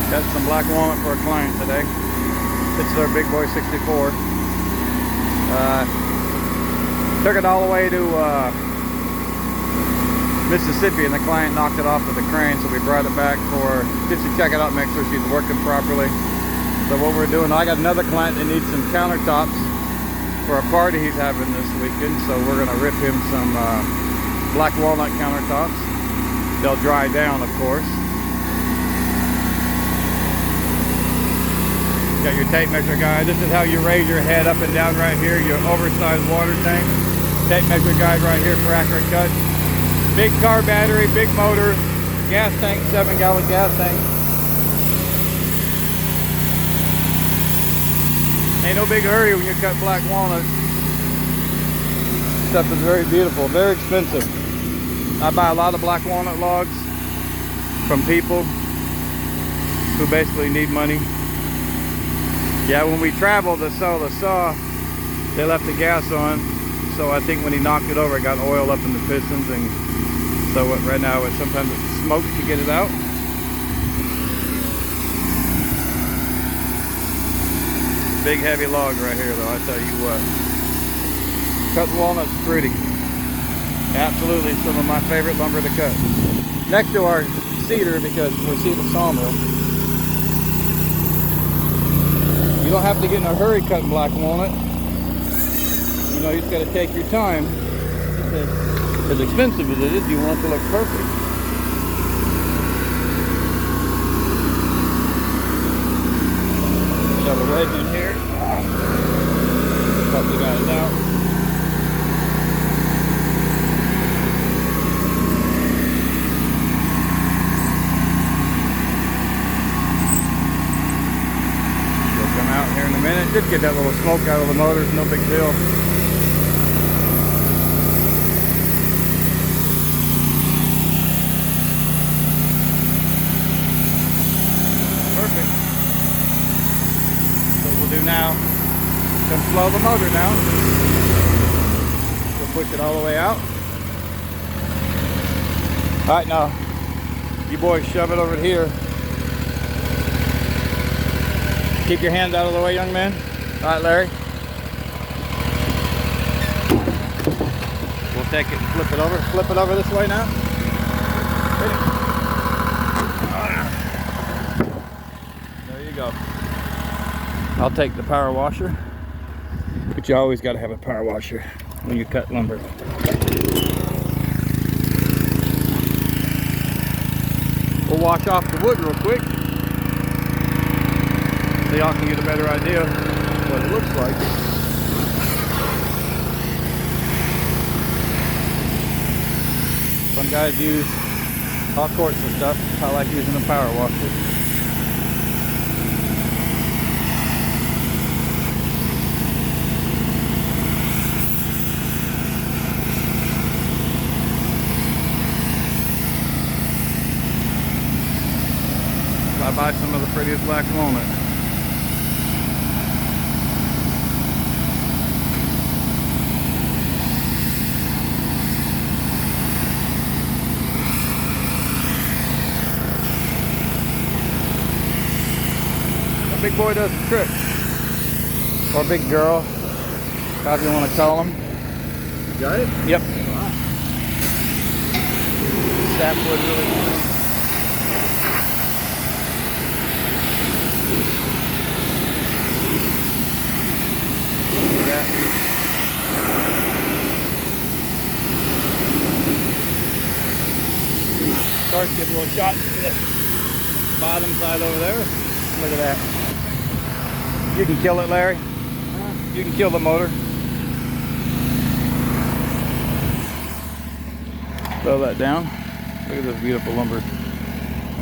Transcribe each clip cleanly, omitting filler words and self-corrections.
Got some black walnut for a client today. This is our Big Boy 64. Took it all the way to Mississippi, and the client knocked it off with the crane, so we brought it back for just to check it out, make sure she's working properly. So what we're doing, I got another client that needs some countertops for a party he's having this weekend, so we're going to rip him some black walnut countertops. They'll dry down, of course. Got your tape measure guide. This is how you raise your head up and down right here, your oversized water tank. Tape measure guide right here for accurate cut. Big car battery, big motor, gas tank, 7-gallon gas tank. Ain't no big hurry when you cut black walnut. Stuff is very beautiful, very expensive. I buy a lot of black walnut logs from people who basically need money. Yeah, when we traveled to sell the saw, they left the gas on. So I think when he knocked it over, it got oil up in the pistons, and so right now sometimes it smokes to get it out. Big heavy log right here though, I tell you what. Cut walnut's pretty. Absolutely some of my favorite lumber to cut. Next to our cedar, because we're Cedar Sawmill. You don't have to get in a hurry cutting black walnut. You know, you just got to take your time. As expensive as it is, you want it to look perfect. Shove a wedge in here. Cut the guys out. They'll come out here in a minute. Just get that little smoke out of the motors, no big deal. Do now, then slow the motor down. We'll push it all the way out. All right, now you boys shove it over here. Keep your hands out of the way, young man. All right, Larry. We'll take it and flip it over. Flip it over this way now. There you go. I'll take the power washer, but you always got to have a power washer when you cut lumber. We'll wash off the wood real quick so y'all can get a better idea of what it looks like. Some guys use hot quartz and stuff. I like using a power washer. I buy some of the prettiest black walnut. The big boy does the trick. Or big girl, however you want to call them. You got it? Yep. Wow. Sapwood really good. Start to give a little shot to the bottom side over there. Look at that. You can kill it, Larry. You can kill the motor. Throw that down. Look at this beautiful lumber.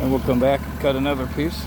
And we'll come back and cut another piece.